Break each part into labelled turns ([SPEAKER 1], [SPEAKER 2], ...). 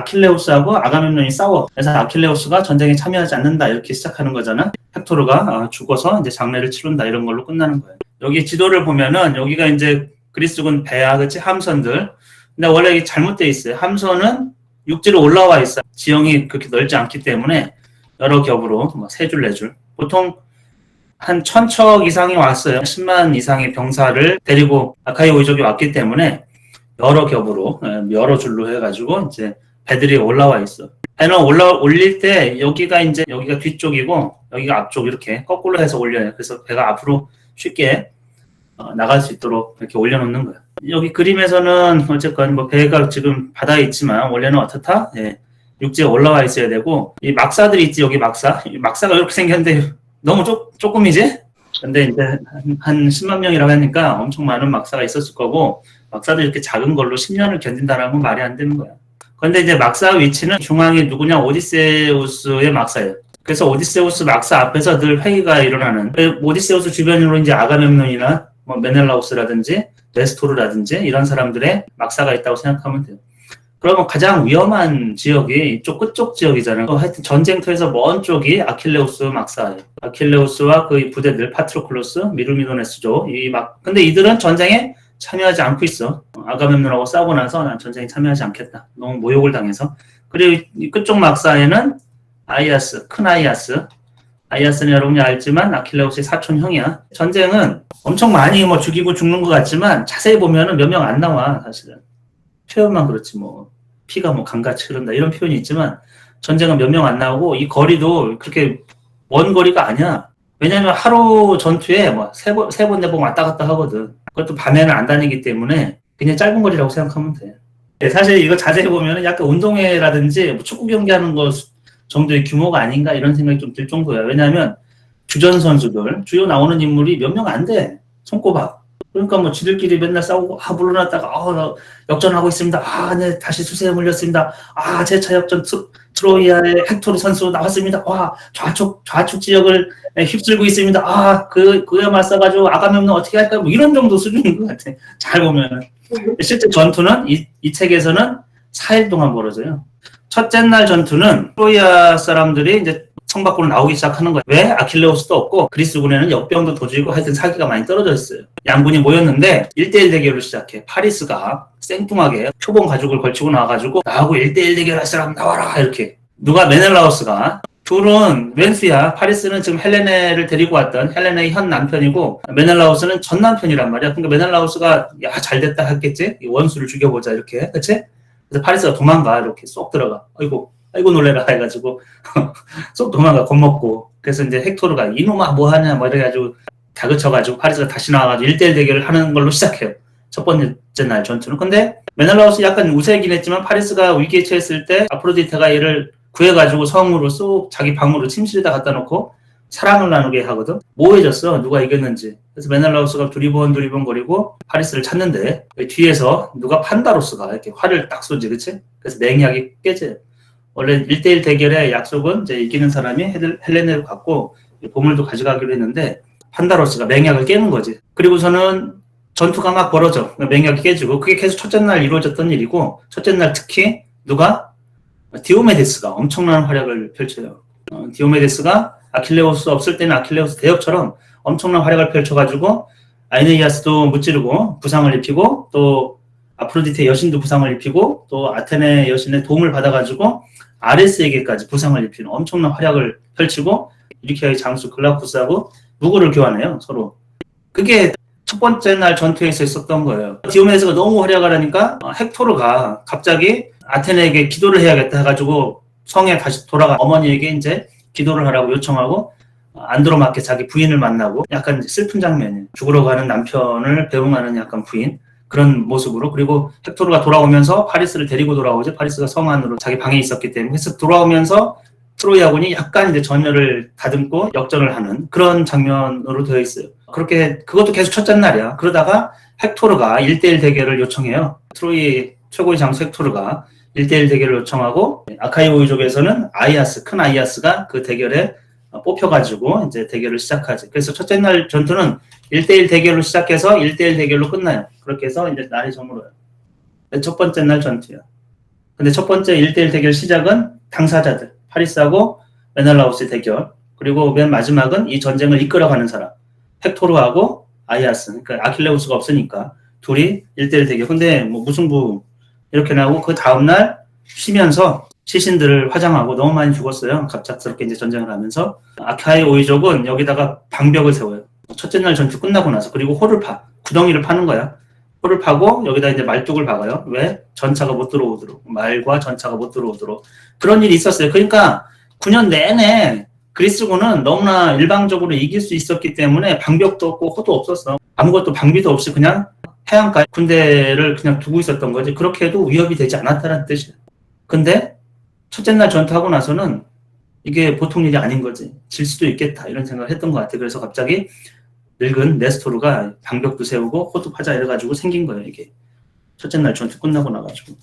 [SPEAKER 1] 아킬레우스하고 아가멤논이 싸워. 그래서 아킬레우스가 전쟁에 참여하지 않는다 이렇게 시작하는 거잖아. 헥토르가 죽어서 이제 장례를 치른다 이런 걸로 끝나는 거예요. 여기 지도를 보면은 여기가 이제 그리스군 배야, 그치? 함선들. 근데 원래 이게 잘못되어 있어요. 함선은 육지로 올라와 있어. 지형이 그렇게 넓지 않기 때문에 여러 겹으로 뭐 3줄, 4줄. 보통 한 1000척 이상이 왔어요. 10만 이상의 병사를 데리고 아카이 오이족이 왔기 때문에 여러 겹으로, 여러 줄로 해가지고 이제 배들이 올라와 있어. 배는 올릴 때 여기가 뒤쪽이고 여기가 앞쪽 이렇게 거꾸로 해서 올려요. 그래서 배가 앞으로 쉽게 나갈 수 있도록 이렇게 올려놓는 거예요. 여기 그림에서는 어쨌건 뭐 배가 지금 바다에 있지만 원래는 어떻다? 예, 육지에 올라와 있어야 되고 이 막사들이 있지. 여기 막사가 이렇게 생겼는데 너무 조금이지? 근데 이제 한 10만 명이라고 하니까 엄청 많은 막사가 있었을 거고 막사도 이렇게 작은 걸로 10년을 견딘다라는 건 말이 안 되는 거야. 그런데 이제 막사 위치는 중앙이 누구냐? 오디세우스의 막사예요. 그래서 오디세우스 막사 앞에서 늘 회의가 일어나는, 오디세우스 주변으로 이제 아가멤논이나 뭐 메넬라우스라든지 네스토르라든지 이런 사람들의 막사가 있다고 생각하면 돼요. 그러면 가장 위험한 지역이 이쪽 끝쪽 지역이잖아요. 하여튼 전쟁터에서 먼 쪽이 아킬레우스 막사예요. 아킬레우스와 그 부대들, 파트로클로스, 미르미도네스족, 근데 이들은 전쟁에 참여하지 않고 있어. 아가멤논하고 싸우고 나서 난 전쟁에 참여하지 않겠다. 너무 모욕을 당해서. 그리고 끝쪽 막사에는 아이아스, 큰 아이아스. 아이아스는 여러분이 알지만 아킬레우스의 사촌형이야. 전쟁은 엄청 많이 뭐 죽이고 죽는 것 같지만 자세히 보면은 몇 명 안 나와, 사실은. 표현만 그렇지 뭐 피가 뭐 강같이 흐른다 이런 표현이 있지만 전쟁은 몇 명 안 나오고 이 거리도 그렇게 먼 거리가 아니야. 왜냐면 하루 전투에 뭐 세 번, 네 번 왔다 갔다 하거든. 그것도 밤에는 안 다니기 때문에 그냥 짧은 거리라고 생각하면 돼. 네, 사실 이거 자세히 보면은 약간 운동회라든지 뭐 축구 경기하는 거 정도의 규모가 아닌가 이런 생각이 좀 들 정도야. 왜냐하면 주전 선수들, 주요 나오는 인물이 몇 명 안 돼. 손꼽아. 그러니까 뭐 지들끼리 맨날 싸우고 물러났다가 나 역전하고 있습니다. 네, 다시 수세에 물렸습니다. 제 차 역전 트로이아의 헥토르 선수 나왔습니다. 좌측 지역을 휩쓸고 있습니다. 그에 맞서가지고 아가멤논 어떻게 할까요? 뭐 이런 정도 수준인 것 같아. 잘 보면은. 실제 전투는 이 책에서는 4일 동안 벌어져요. 첫째 날 전투는 트로이아 사람들이 이제 성 밖으로 나오기 시작하는 거예요. 왜? 아킬레우스도 없고 그리스군에는 역병도 도지고 하여튼 사기가 많이 떨어져 있어요. 양군이 모였는데 1대1 대결을 시작해. 파리스가 생뚱하게 표본 가죽을 걸치고 나와가지고 나하고 1대1 대결할 사람 나와라 이렇게. 누가? 메넬라우스가. 둘은 왼수야. 파리스는 지금 헬레네를 데리고 왔던 헬레네의 현 남편이고 메넬라우스는 전 남편이란 말이야. 그러니까 메넬라우스가 잘됐다 했겠지? 원수를 죽여보자 이렇게. 그치? 그래서 파리스가 도망가. 이렇게 쏙 들어가. 아이고 놀래라 해가지고 쏙 도망가. 겁먹고. 그래서 이제 헥토르가 이놈아 뭐하냐 뭐 이래가지고 다그쳐가지고 파리스가 다시 나와가지고 1대1 대결을 하는 걸로 시작해요. 첫 번째 날 전투는. 근데 메넬라우스 약간 우세이긴 했지만 파리스가 위기에 처했을 때 아프로디테가 얘를 구해가지고 성으로 쏙 자기 방으로 침실에다 갖다 놓고 사랑을 나누게 하거든. 모해졌어. 누가 이겼는지. 그래서 메넬라우스가 두리번거리고 파리스를 찾는데 뒤에서 누가 판다로스가 이렇게 활을 딱 쏘지. 그치? 그래서 맹약이 깨져요. 원래 1대1 대결의 약속은 이제 이기는 사람이 헬레네를 갖고 보물도 가져가기로 했는데 판다로스가 맹약을 깨는 거지. 그리고서는 전투가 막 벌어져. 맹약이 깨지고 그게 계속 첫째 날 이루어졌던 일이고 첫째 날 특히 누가? 디오메데스가 엄청난 활약을 펼쳐요. 디오메데스가 아킬레우스 없을 때는 아킬레우스 대역처럼 엄청난 활약을 펼쳐가지고 아이네이아스도 무찌르고 부상을 입히고 또 아프로디테 여신도 부상을 입히고 또 아테네 여신의 도움을 받아가지고 아레스에게까지 부상을 입히는 엄청난 활약을 펼치고 이리키아의 장수 글라쿠스하고 무구를 교환해요. 서로. 그게 첫 번째 날 전투에서 있었던 거예요. 디오메데스가 너무 활약을 하니까 헥토르가 갑자기 아테네에게 기도를 해야겠다 해가지고 성에 다시 돌아가 어머니에게 이제 기도를 하라고 요청하고 안드로마케 자기 부인을 만나고 약간 슬픈 장면이에요. 죽으러 가는 남편을 배웅하는 약간 부인 그런 모습으로. 그리고 헥토르가 돌아오면서 파리스를 데리고 돌아오죠. 파리스가 성 안으로 자기 방에 있었기 때문에. 그래서 돌아오면서 트로이아군이 약간 이제 전열을 다듬고 역전을 하는 그런 장면으로 되어 있어요. 그것도 계속 첫째 날이야. 그러다가 헥토르가 1대1 대결을 요청해요. 트로이 최고의 장수 헥토르가 1대1 대결을 요청하고 아카이 오이족에서는 큰 아이아스가 그 대결에 뽑혀가지고 이제 대결을 시작하지. 그래서 첫째 날 전투는 1대1 대결로 시작해서 1대1 대결로 끝나요. 그렇게 해서 이제 날이 저물어요. 첫 번째 날 전투야. 근데 첫 번째 1대1 대결 시작은 당사자들, 파리스하고 메넬라우스의 대결, 그리고 맨 마지막은 이 전쟁을 이끌어가는 사람, 헥토르하고 아이아스, 그러니까 아킬레우스가 없으니까 둘이 1대1 대결. 근데 뭐 무승부 이렇게 나오고 그 다음날 쉬면서 시신들을 화장하고 너무 많이 죽었어요. 갑작스럽게 이제 전쟁을 하면서. 아카이 오이족은 여기다가 방벽을 세워요. 첫째 날 전투 끝나고 나서. 그리고 홀을 파. 구덩이를 파는 거야. 홀을 파고 여기다 이제 말뚝을 박아요. 왜? 전차가 못 들어오도록. 말과 전차가 못 들어오도록. 그런 일이 있었어요. 그러니까 9년 내내 그리스군은 너무나 일방적으로 이길 수 있었기 때문에 방벽도 없고 호도 없었어. 아무것도 방비도 없이 그냥 해안가에 군대를 그냥 두고 있었던 거지. 그렇게 해도 위협이 되지 않았다는 뜻이야. 근데 첫째 날 전투하고 나서는 이게 보통 일이 아닌 거지. 질 수도 있겠다 이런 생각을 했던 것 같아. 그래서 갑자기 늙은 네스토르가 방벽도 세우고 호도 파자 이래가지고 생긴 거예요. 이게 첫째 날 전투 끝나고 나가지고.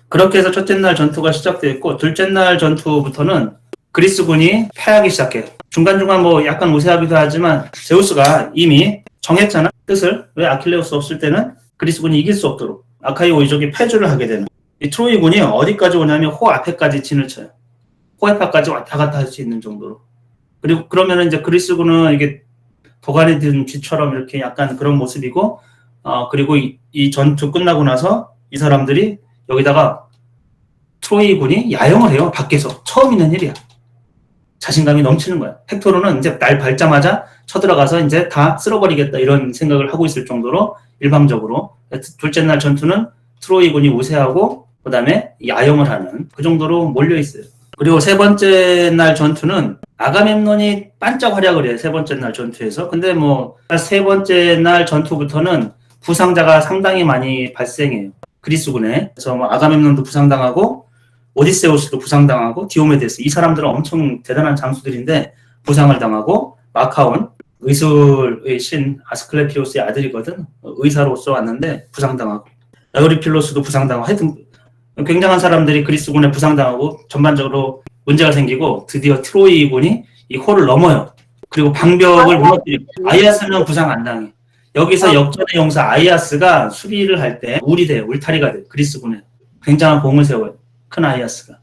[SPEAKER 1] 그렇게 해서 첫째 날 전투가 시작됐고 둘째 날 전투부터는 그리스군이 패하기 시작해요. 중간중간 뭐 약간 우세하기도 하지만 제우스가 이미 정했잖아. 뜻을. 왜? 아킬레우스 없을 때는 그리스군이 이길 수 없도록 아카이 오이족이 패주를 하게 되는. 이 트로이군이 어디까지 오냐면 호 앞에까지 진을 쳐요. 호 앞에까지 왔다 갔다 할 수 있는 정도로. 그리고 그러면은 이제 그리스군은 이게 도가니 든 쥐처럼 이렇게 약간 그런 모습이고, 그리고 이 전투 끝나고 나서 이 사람들이 여기다가 트로이군이 야영을 해요. 밖에서. 처음 있는 일이야. 자신감이 넘치는 거야. 헥토르는 이제 날 밟자마자 쳐들어가서 이제 다 쓸어버리겠다 이런 생각을 하고 있을 정도로 일방적으로. 둘째 날 전투는 트로이군이 우세하고 그 다음에 야영을 하는 그 정도로 몰려있어요. 그리고 세 번째 날 전투는 아가멤논이 반짝 활약을 해요. 세 번째 날 전투에서. 근데 뭐 세 번째 날 전투부터는 부상자가 상당히 많이 발생해요. 그리스군에. 그래서 뭐 아가멤논도 부상당하고 오디세우스도 부상당하고 디오메데스, 이 사람들은 엄청 대단한 장수들인데 부상을 당하고, 마카온 의술의 신 아스클레피오스의 아들이거든. 의사로서 왔는데 부상당하고, 에우리필로스도 부상당하고, 하여튼 굉장한 사람들이 그리스군에 부상당하고 전반적으로 문제가 생기고 드디어 트로이군이 이 홀을 넘어요. 그리고 방벽을 무너뜨리고. 아이아스는 부상 안 당해. 여기서 역전의 용사 아이아스가 수비를 할 때 울이 돼요. 울타리가 돼요. 그리스군에 굉장한 공을 세워요. 큰 아이아스가.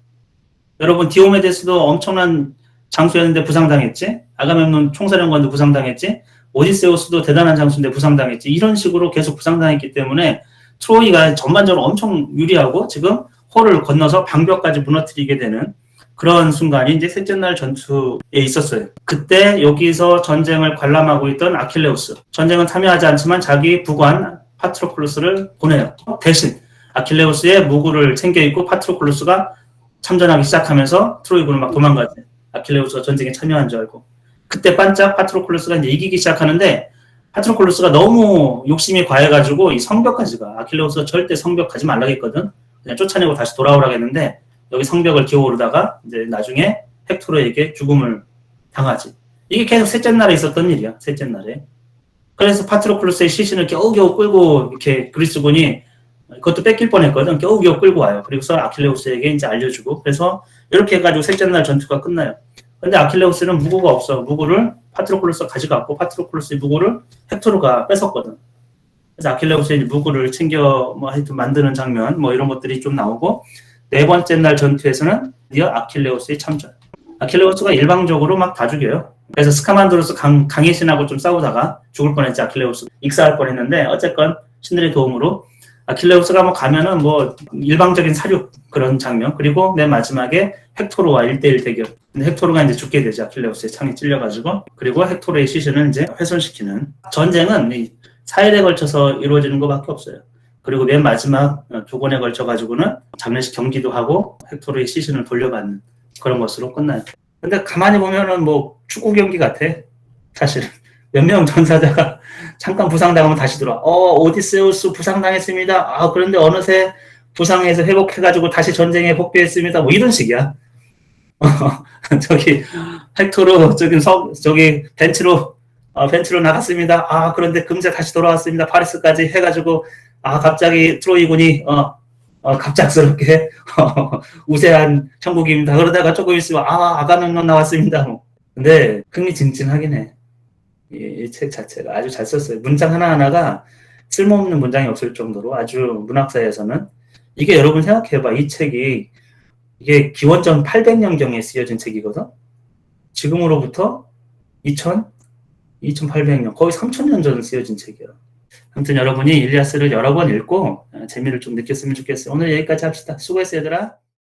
[SPEAKER 1] 여러분 디오메데스도 엄청난 장수였는데 부상당했지. 아가멤논 총사령관도 부상당했지. 오디세우스도 대단한 장수인데 부상당했지. 이런 식으로 계속 부상당했기 때문에 트로이가 전반적으로 엄청 유리하고 지금 홀을 건너서 방벽까지 무너뜨리게 되는 그런 순간이 이제 셋째 날 전투에 있었어요. 그때 여기서 전쟁을 관람하고 있던 아킬레우스. 전쟁은 참여하지 않지만 자기 부관 파트로클루스를 보내요. 대신 아킬레우스의 무구를 챙겨입고 파트로클루스가 참전하기 시작하면서 트로이군은 막 도망가지. 아킬레우스가 전쟁에 참여한 줄 알고. 그때 반짝 파트로클루스가 이제 이기기 시작하는데, 파트로클루스가 너무 욕심이 과해가지고 이 성벽까지가, 아킬레우스가 절대 성벽하지 말라고 했거든. 그냥 쫓아내고 다시 돌아오라고 했는데 여기 성벽을 기어오르다가 이제 나중에 헥토르에게 죽음을 당하지. 이게 계속 셋째 날에 있었던 일이야. 셋째 날에. 그래서 파트로클루스의 시신을 겨우겨우 끌고 이렇게 그리스군이, 그것도 뺏길 뻔했거든. 겨우겨우 끌고 와요. 그리고서 아킬레우스에게 이제 알려주고. 그래서 이렇게 해가지고 셋째 날 전투가 끝나요. 근데 아킬레우스는 무구가 없어. 무구를 파트로클루스가 가져갔고, 파트로클루스의 무구를 헥토르가 뺏었거든. 그래서 아킬레우스의 무구를 챙겨 뭐 하여튼 만드는 장면, 뭐 이런 것들이 좀 나오고, 네 번째 날 전투에서는 드디어 아킬레우스의 참전. 아킬레우스가 일방적으로 막 다 죽여요. 그래서 스카만드로스 강의 신하고 좀 싸우다가 죽을 뻔했지. 아킬레우스 익사할 뻔했는데 어쨌건 신들의 도움으로 아킬레우스가 뭐 가면은 뭐 일방적인 사륙 그런 장면. 그리고 맨 마지막에 헥토르와 1대1 대결. 근데 헥토르가 이제 죽게 되죠. 아킬레우스의 창에 찔려가지고. 그리고 헥토르의 시신을 이제 훼손시키는. 전쟁은 4일에 걸쳐서 이루어지는 것밖에 없어요. 그리고 맨 마지막 2권에 걸쳐가지고는 장례식 경기도 하고 헥토르의 시신을 돌려받는 그런 것으로 끝나요. 근데 가만히 보면은 뭐 축구 경기 같아. 사실은. 몇 명 전사자가 잠깐 부상당하면 다시 들어와. 오디세우스 부상당했습니다. 그런데 어느새 부상해서 회복해가지고 다시 전쟁에 복귀했습니다. 뭐 이런 식이야. 저기 헥토르 저기 벤치로 나갔습니다. 그런데 금세 다시 돌아왔습니다. 파리스까지 해가지고 갑자기 트로이군이 갑작스럽게 우세한 천국입니다. 그러다가 조금 있으면 아가멤논 나왔습니다. 근데 흥미진진하긴 해. 이 책 자체가 아주 잘 썼어요. 문장 하나하나가 쓸모없는 문장이 없을 정도로 아주 문학사에서는 이게 여러분 생각해봐. 이 책이 이게 기원전 800년경에 쓰여진 책이거든. 지금으로부터 2800년, 거의 3000년 전 쓰여진 책이야. 아무튼 여러분이 일리아스를 여러 번 읽고 재미를 좀 느꼈으면 좋겠어요. 오늘 여기까지 합시다. 수고했어, 얘들아.